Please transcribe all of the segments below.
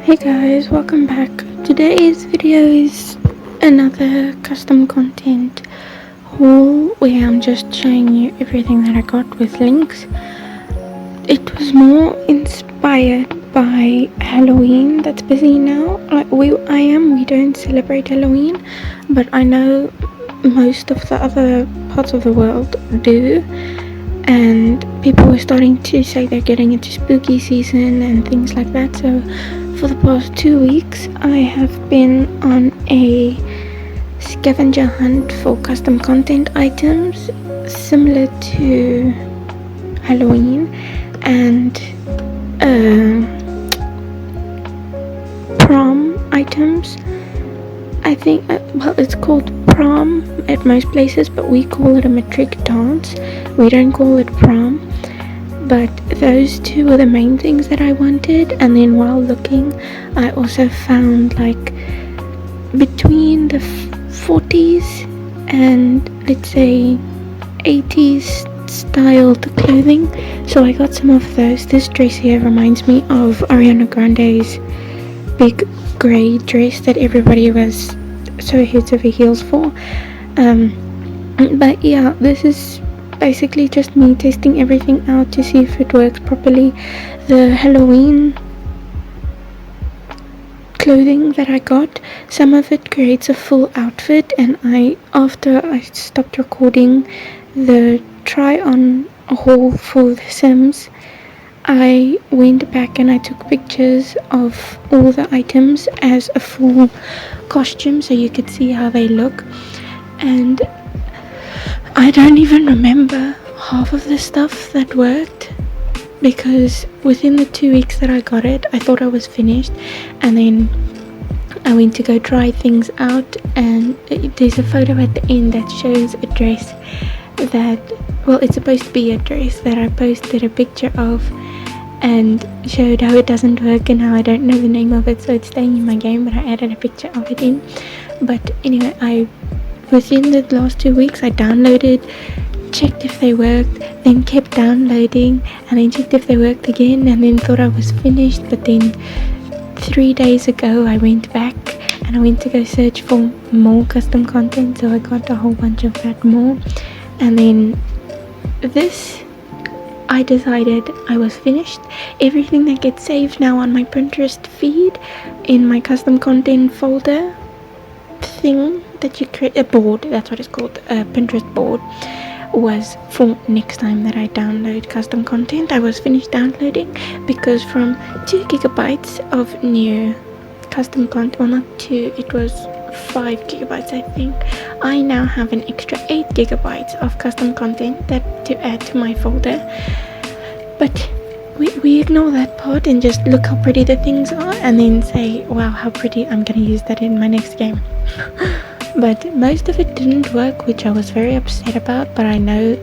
Hey guys, welcome back. Today's video is another custom content haul where I'm just showing you everything that I got with links. It was more inspired by Halloween that's busy now. We don't celebrate Halloween, but I know most of the other parts of the world do. And people were starting to say they're getting into spooky season and things like that. So for the past 2 weeks I have been on a scavenger hunt for custom content items similar to Halloween and prom items. I think it's called prom at most places, but we call it a matric dance. We don't call it prom. But those two were the main things that I wanted. And then while looking, I also found like between the 40s and let's say 80s styled clothing. So I got some of those. This dress here reminds me of Ariana Grande's big grey dress that everybody was so heads over heels for. But yeah, this is basically just me testing everything out to see if it works properly. The Halloween clothing that I got, some of it creates a full outfit, and after I stopped recording the try on haul for The Sims, I went back and I took pictures of all the items as a full costume so you could see how they look. And I don't even remember half of the stuff that worked, because within the 2 weeks that I got it, I thought I was finished, and then I went to go try things out, and there's a photo at the end that shows a dress that, well, it's supposed to be a dress that I posted a picture of and showed how it doesn't work and how I don't know the name of it, so it's staying in my game, but I added a picture of it in. But anyway, within the last 2 weeks I downloaded, checked if they worked, then kept downloading, and then checked if they worked again, and then thought I was finished. But then 3 days ago I went back and I went to go search for more custom content, so I got a whole bunch of that more. And then this, I decided I was finished. Everything that gets saved now on my Pinterest feed in my custom content folder thing that you create, a board, that's what it's called, a Pinterest board, was for next time that I download custom content. I was finished downloading because from 2 gigabytes of new custom content, well, not 2, it was 5 gigabytes I think, I now have an extra 8 gigabytes of custom content that to add to my folder. But we ignore that part and just look how pretty the things are and then say, wow, how pretty, I'm gonna use that in my next game. But most of it didn't work, which I was very upset about, but I know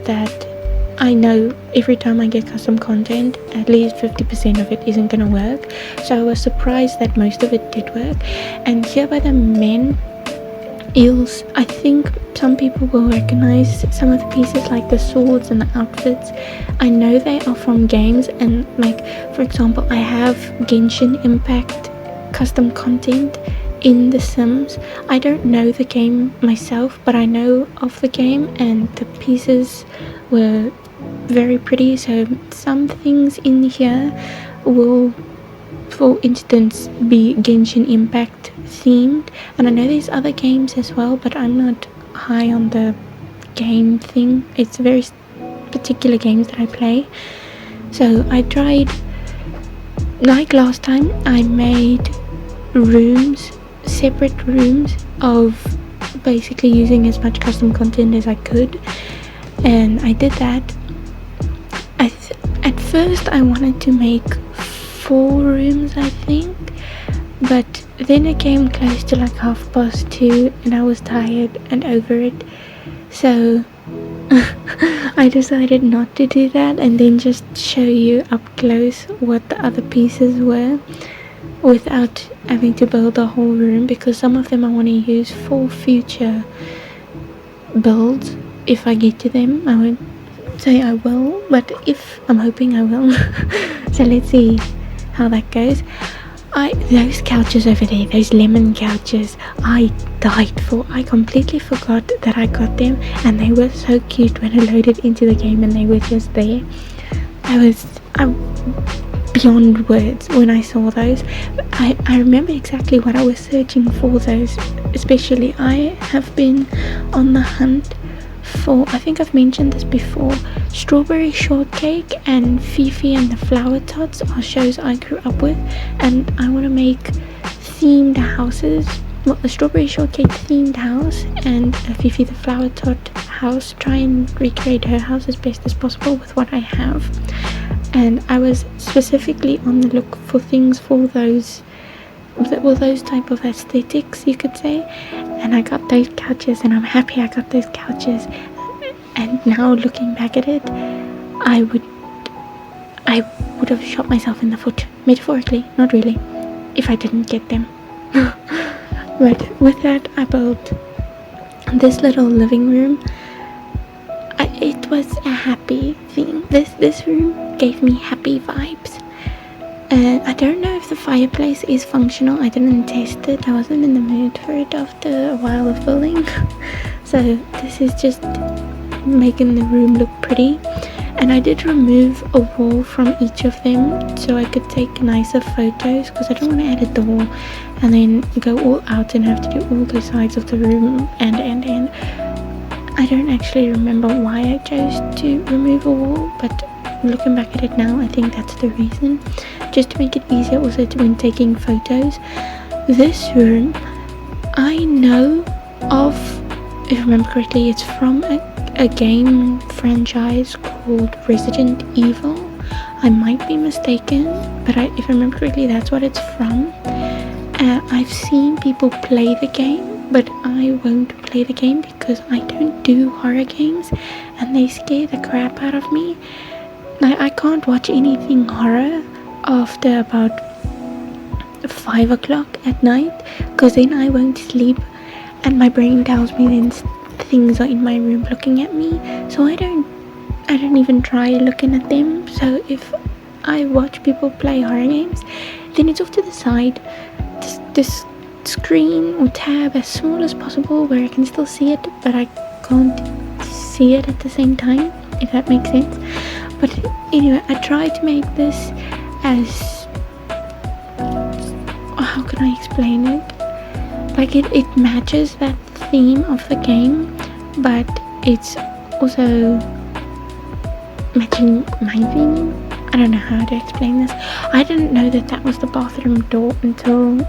every time I get custom content, at least 50% of it isn't gonna work. So I was surprised that most of it did work. And here by the men eels, I think some people will recognize some of the pieces, like the swords and the outfits. I know they are from games, and like, for example, I have Genshin Impact custom content in The Sims. I don't know the game myself, but I know of the game, and the pieces were very pretty. So some things in here will, for instance, be Genshin Impact themed, and I know there's other games as well, but I'm not high on the game thing. It's very particular games that I play. So I tried, like last time, I made rooms, separate rooms, of basically using as much custom content as I could, and I did that. At first I wanted to make 4 rooms, I think, but then it came close to like 2:30 and I was tired and over it, so I decided not to do that and then just show you up close what the other pieces were without having to build a whole room, because some of them I want to use for future builds. If I get to them, I won't say I will, but I'm hoping I will. So let's see how that goes. Those couches over there, those lemon couches, I died for. I completely forgot that I got them, and they were so cute when I loaded into the game and they were just there. I was beyond words when I saw those. I remember exactly what I was searching for those, especially. I have been on the hunt for, I think I've mentioned this before, Strawberry Shortcake and Fifi and the Flower Tots are shows I grew up with, and I want to make themed houses. Well, a Strawberry Shortcake themed house and a Fifi the Flower Tot house. Try and recreate her house as best as possible with what I have. And I was specifically on the look for things for those type of aesthetics, you could say. And I got those couches, and I'm happy I got those couches. And now looking back at it, I would have shot myself in the foot, metaphorically, not really, if I didn't get them. But with that, I built this little living room. It was a happy thing. This room gave me happy vibes. I don't know if the fireplace is functional. I didn't test it. I wasn't in the mood for it after a while of building. So this is just making the room look pretty. And I did remove a wall from each of them so I could take nicer photos, because I don't want to add a door and then go all out and have to do all the sides of the room and I don't actually remember why I chose to remove a wall, but looking back at it now, I think that's the reason, just to make it easier also to when taking photos. This room, I know of, if I remember correctly, it's from a game franchise called Resident Evil. I might be mistaken, but if I remember correctly, that's what it's from. I've seen people play the game, but I won't play the game because I don't do horror games and they scare the crap out of me. I can't watch anything horror after about 5 o'clock at night, because then I won't sleep and my brain tells me then things are in my room looking at me, so I don't even try looking at them. So if I watch people play horror games, then it's off to the side, this screen or tab as small as possible where I can still see it but I can't see it at the same time, if that makes sense. But anyway, I try to make this as, how can I explain it? Like it matches that theme of the game, but it's also matching my theme. I don't know how to explain this. I didn't know that was the bathroom door until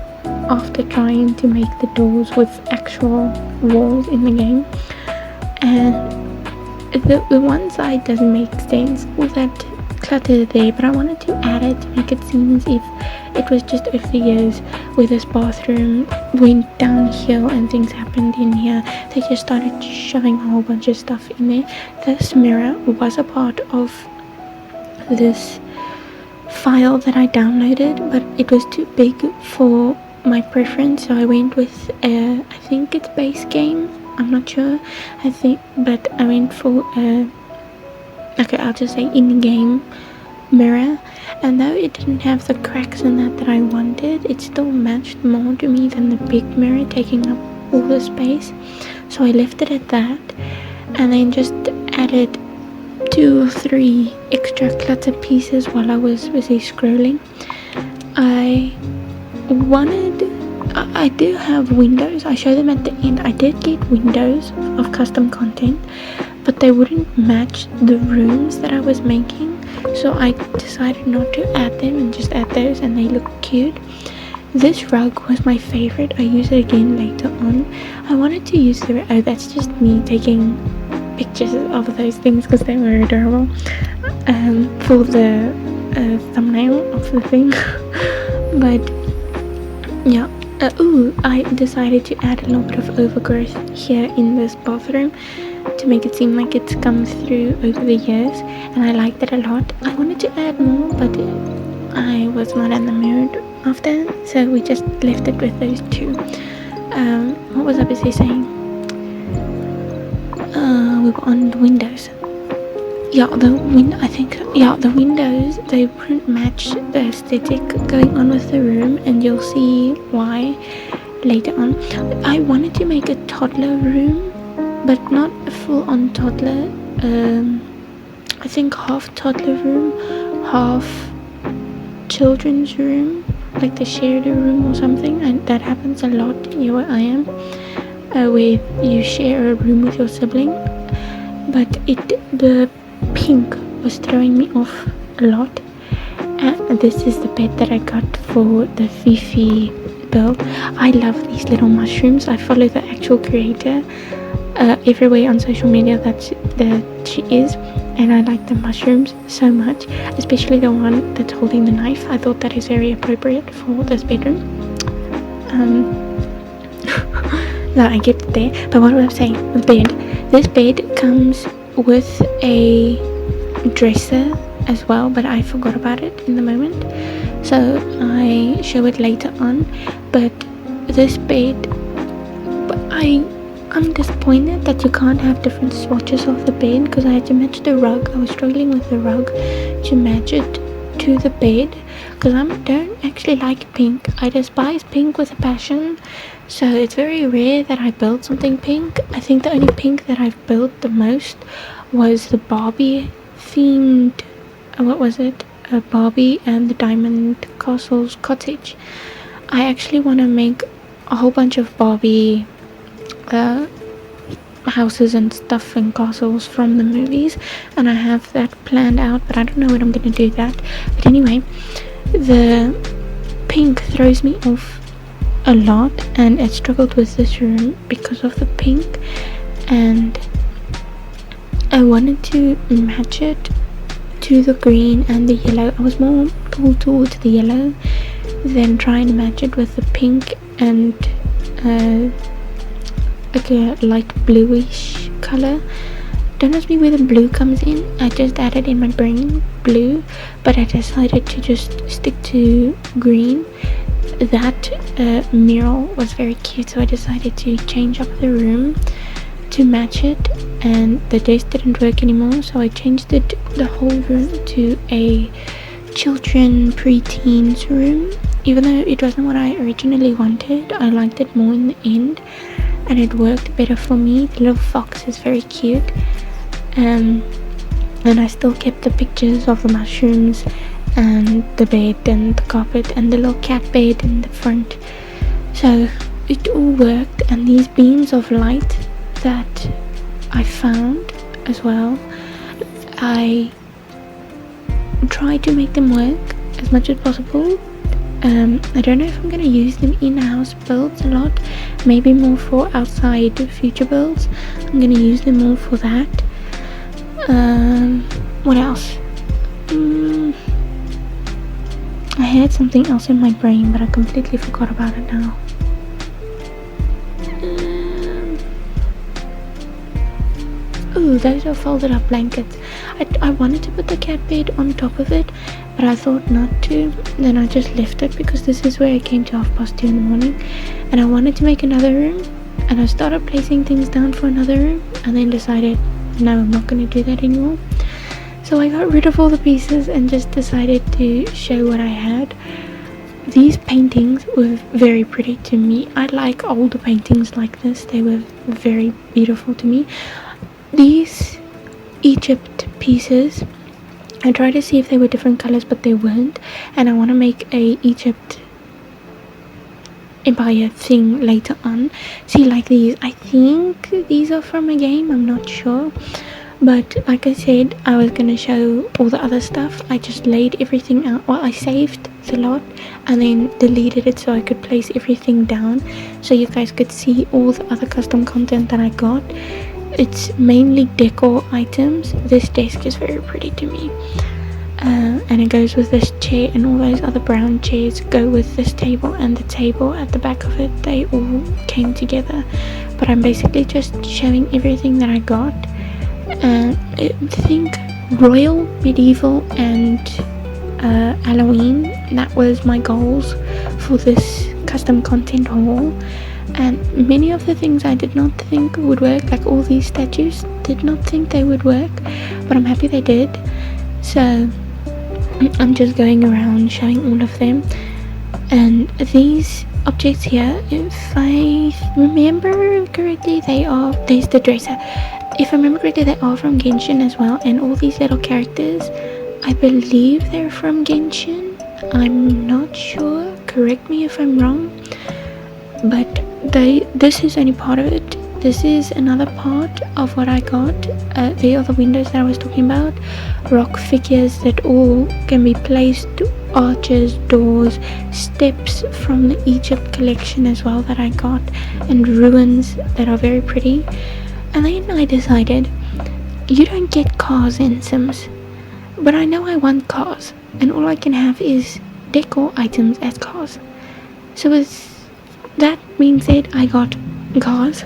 after trying to make the doors with actual walls in the game, and the one side doesn't make sense, all that clutter there, but I wanted to add it to make it seem as if it was just over the years where this bathroom went downhill and things happened in here. They just started shoving a whole bunch of stuff in there. This mirror was a part of this file that I downloaded, but it was too big for my preference, so I went with I think it's base game, I'm not sure, but I went for okay, I'll just say in-game mirror, and though it didn't have the cracks in that I wanted, it still matched more to me than the big mirror taking up all the space, so I left it at that, and then just added 2 or 3 extra clutter pieces while I was busy scrolling. I do have windows. I show them at the end. I did get windows of custom content, but they wouldn't match the rooms that I was making, so I decided not to add them and just add those, and they look cute. This rug was my favorite. I use it again later on. I wanted to use that's just me taking pictures of those things because they were adorable for the thumbnail of the thing. But yeah, I decided to add a little bit of overgrowth here in this bathroom to make it seem like it's come through over the years, and I liked it a lot. I wanted to add more, but I was not in the mood after, so we just left it with those 2. What was I busy saying? We were on the windows. yeah, the windows, they wouldn't match the aesthetic going on with the room, and you'll see why later on. I wanted to make a toddler room, but not a full-on toddler. I think half toddler room, half children's room, like the shared room or something. And that happens a lot here where I am, where you share a room with your sibling. But the pink was throwing me off a lot. And this is the bed that I got for the Fifi build. I love these little mushrooms. I follow the actual creator everywhere on social media that she is, and I like the mushrooms so much, especially the one that's holding the knife. I thought that is very appropriate for this bedroom. No, I get it there. But what was I saying? The bed. This bed comes with a dresser as well, but I forgot about it in the moment, so I show it later on. But this bed, I'm disappointed that you can't have different swatches of the bed, because I had to match the rug. I was struggling with the rug to match it to the bed, because I don't actually like pink. I despise pink with a passion, so it's very rare that I build something pink. I think the only pink that I've built the most was the Barbie themed, what was it? Barbie and the Diamond Castle's cottage. I actually want to make a whole bunch of Barbie houses and stuff and castles from the movies, and I have that planned out, but I don't know when I'm going to do that. But anyway, the pink throws me off a lot, and I struggled with this room because of the pink, and I wanted to match it to the green and the yellow. I was more pulled towards the yellow than trying to match it with the pink and like a light bluish color. Don't ask me where the blue comes in. I just added in my brain blue, but I decided to just stick to green. That mural was very cute, so I decided to change up the room to match it, and the desk didn't work anymore, so I changed the whole room to a children pre-teens room. Even though it wasn't what I originally wanted, I liked it more in the end, and it worked better for me. The little fox is very cute, and I still kept the pictures of the mushrooms and the bed and the carpet and the little cat bed in the front, so it all worked. And these beams of light that I found as well, I tried to make them work as much as possible. I don't know if I'm going to use them in-house builds a lot, maybe more for outside future builds. I'm going to use them more for that. What else? I had something else in my brain, but I completely forgot about it now. Ooh, those are folded up blankets. I wanted to put the cat bed on top of it, but I thought not to. Then I just left it, because this is where I came to 2:30 in the morning, and I wanted to make another room, and I started placing things down for another room, and then decided no, I'm not going to do that anymore. So I got rid of all the pieces and just decided to show what I had. These paintings were very pretty to me. I like older paintings like this. They were very beautiful to me. These Egypt pieces, I tried to see if they were different colors, but they weren't, and I want to make a Egypt empire thing later on. See, like these, I think these are from a game, I'm not sure, but like I said, I was going to show all the other stuff. I just laid everything out. Well, I saved the lot and then deleted it so I could place everything down, so you guys could see all the other custom content that I got. It's mainly decor items. This desk is very pretty to me, and it goes with this chair, and all those other brown chairs go with this table, and the table at the back of it, they all came together. But I'm basically just showing everything that I got. I think royal, medieval, and Halloween, that was my goals for this custom content haul. And many of the things I did not think would work, like all these statues, did not think they would work, but I'm happy they did. So I'm just going around showing all of them. And these objects here, if I remember correctly, there's the dresser. If I remember correctly, they are from Genshin as well. And all these little characters, I believe they're from Genshin. I'm not sure, correct me if I'm wrong, but this is only part of it. This is another part of what I got. There are the windows that I was talking about, rock figures that all can be placed, arches, doors, steps from the Egypt collection as well that I got, and ruins that are very pretty. And then I decided, you don't get cars in Sims, but I know I want cars, and all I can have is decor items as cars. So with that being said, I got cars.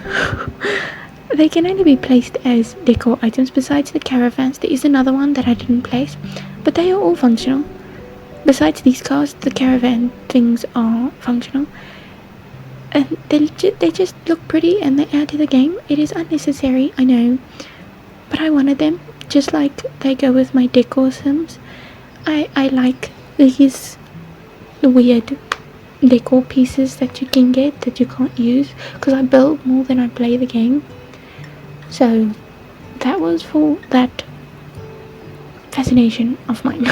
They can only be placed as decor items. Besides the caravans, there is another one that I didn't place, but they are all functional. Besides these cars, the caravan things are functional, and they just look pretty and they add to the game. It is unnecessary, I know, but I wanted them. Just like they go with my decor Sims. I like these weird decor pieces that you can get that you can't use, because I build more than I play the game. So that was for that fascination of mine.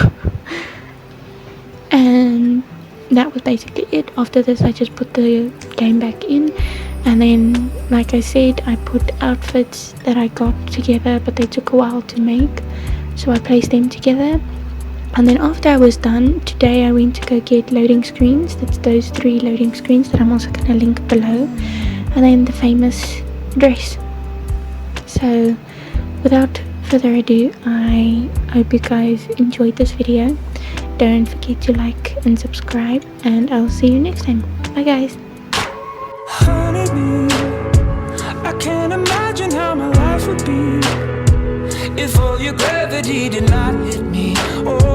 And that was basically it. After this, I just put the game back in, and then, like I said, I put outfits that I got together, but they took a while to make, so I placed them together. And then after I was done, today I went to go get loading screens. That's those 3 loading screens that I'm also going to link below, and then the famous dress. So without further ado, I hope you guys enjoyed this video. Don't forget to like and subscribe, and I'll see you next time. Bye guys. Honeybee, I can't imagine how my life would be if all your gravity did not hit me.